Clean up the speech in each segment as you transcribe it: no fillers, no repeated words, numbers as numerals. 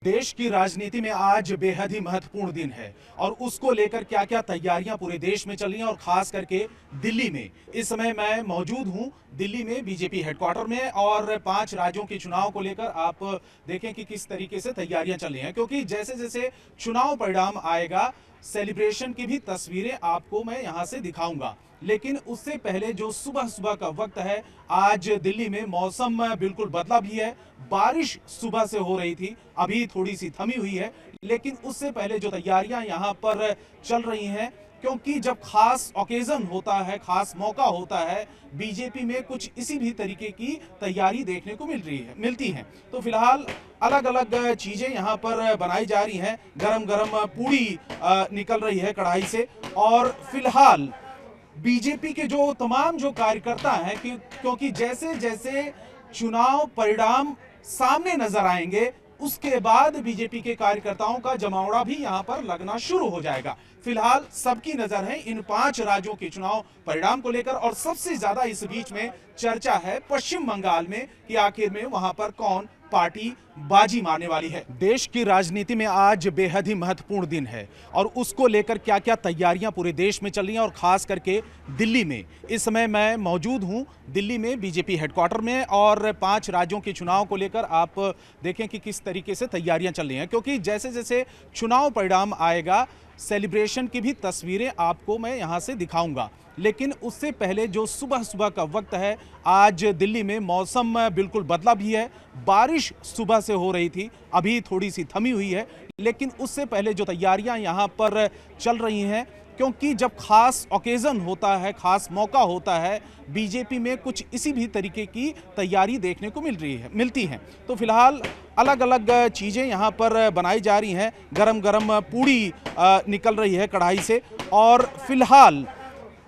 देश की राजनीति में आज बेहद ही महत्वपूर्ण दिन है और उसको लेकर क्या क्या तैयारियां पूरे देश में चल रही हैं और खास करके दिल्ली में। इस समय मैं मौजूद हूं दिल्ली में बीजेपी हेडक्वार्टर में और 5 राज्यों के चुनाव को लेकर आप देखें कि किस तरीके से तैयारियां चल रही हैं, क्योंकि जैसे जैसे चुनाव परिणाम आएगा सेलिब्रेशन की भी तस्वीरें आपको मैं यहां से दिखाऊंगा। लेकिन उससे पहले जो सुबह सुबह का वक्त है, आज दिल्ली में मौसम बिल्कुल बदला भी है। बारिश सुबह से हो रही थी, अभी थोड़ी सी थमी हुई है, लेकिन उससे पहले जो तैयारियां यहां पर चल रही हैं, क्योंकि जब खास ओकेजन होता है, खास मौका होता है, बीजेपी में कुछ इसी भी तरीके की तैयारी देखने को मिलती हैं। तो फिलहाल अलग अलग चीजें यहां पर बनाई जा रही हैं। गरम गरम पूड़ी निकल रही है कढ़ाई से और फिलहाल बीजेपी के जो तमाम जो कार्यकर्ता हैं, क्योंकि जैसे जैसे चुनाव परिणाम सामने नजर आएंगे उसके बाद बीजेपी के कार्यकर्ताओं का जमावड़ा भी यहां पर लगना शुरू हो जाएगा। फिलहाल सबकी नजर है इन 5 राज्यों के चुनाव परिणाम को लेकर और सबसे ज्यादा इस बीच में चर्चा है पश्चिम बंगाल में कि आखिर में वहां पर कौन पार्टी बाजी मारने वाली है। देश की राजनीति में आज बेहद ही महत्वपूर्ण दिन है और उसको लेकर क्या क्या तैयारियां पूरे देश में चल रही हैं और खास करके दिल्ली में। इस समय मैं मौजूद हूं दिल्ली में बीजेपी हेडक्वार्टर में और 5 राज्यों के चुनाव को लेकर आप देखें कि किस तरीके से तैयारियां चल रही हैं, क्योंकि जैसे जैसे चुनाव परिणाम आएगा सेलिब्रेशन की भी तस्वीरें आपको मैं यहां से दिखाऊंगा। लेकिन उससे पहले जो सुबह सुबह का वक्त है, आज दिल्ली में मौसम बिल्कुल बदला भी है। बारिश सुबह से हो रही थी, अभी थोड़ी सी थमी हुई है, लेकिन उससे पहले जो तैयारियां यहां पर चल रही हैं, क्योंकि जब खास ओकेजन होता है, खास मौका होता है, बीजेपी में कुछ इसी भी तरीके की तैयारी देखने को मिलती हैं। तो फिलहाल अलग अलग चीज़ें यहां पर बनाई जा रही हैं। गरम गरम पूड़ी निकल रही है कढ़ाई से और फिलहाल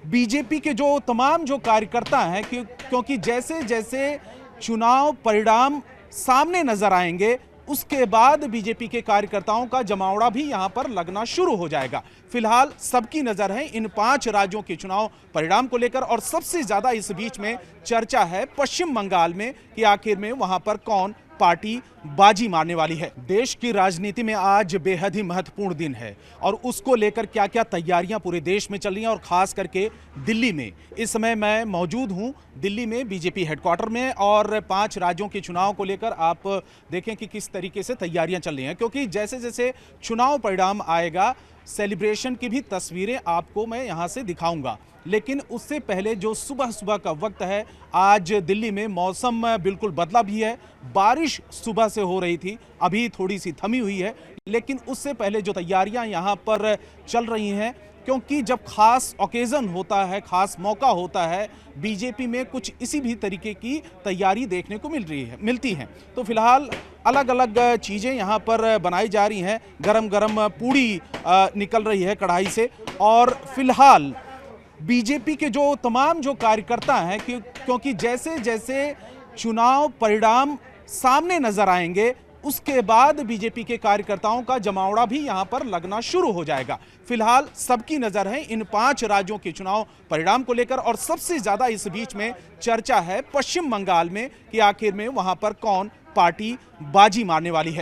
बीजेपी के जो तमाम जो कार्यकर्ता हैं, क्योंकि जैसे जैसे चुनाव परिणाम सामने नजर आएंगे उसके बाद बीजेपी के कार्यकर्ताओं का जमावड़ा भी यहां पर लगना शुरू हो जाएगा। फिलहाल सबकी नजर है इन 5 राज्यों के चुनाव परिणाम को लेकर और सबसे ज्यादा इस बीच में चर्चा है पश्चिम बंगाल में कि आखिर में वहां पर कौन पार्टी बाजी मारने वाली है। देश की राजनीति में आज बेहद ही महत्वपूर्ण दिन है और उसको लेकर क्या क्या तैयारियां पूरे देश में चल रही हैं और खास करके दिल्ली में। इस समय मैं मौजूद हूं दिल्ली में बीजेपी हेडक्वार्टर में और 5 राज्यों के चुनाव को लेकर आप देखें कि किस तरीके से तैयारियां चल रही हैं, क्योंकि जैसे जैसे चुनाव परिणाम आएगा सेलिब्रेशन की भी तस्वीरें आपको मैं यहां से दिखाऊंगा। लेकिन उससे पहले जो सुबह सुबह का वक्त है, आज दिल्ली में मौसम बिल्कुल बदला भी है। बारिश सुबह से हो रही थी, अभी थोड़ी सी थमी हुई है, लेकिन उससे पहले जो तैयारियां यहां पर चल रही हैं, क्योंकि जब खास ओकेजन होता है, खास मौका होता है, बीजेपी में कुछ इसी भी तरीके की तैयारी देखने को मिलती हैं। तो फिलहाल अलग अलग चीज़ें यहां पर बनाई जा रही हैं। गरम गरम पूड़ी निकल रही है कढ़ाई से और फिलहाल बीजेपी के जो तमाम जो कार्यकर्ता हैं, क्योंकि जैसे जैसे चुनाव परिणाम सामने नजर आएंगे उसके बाद बीजेपी के कार्यकर्ताओं का जमावड़ा भी यहां पर लगना शुरू हो जाएगा। फिलहाल सबकी नजर है इन 5 राज्यों के चुनाव परिणाम को लेकर और सबसे ज्यादा इस बीच में चर्चा है पश्चिम बंगाल में कि आखिर में वहां पर कौन पार्टी बाजी मारने वाली है।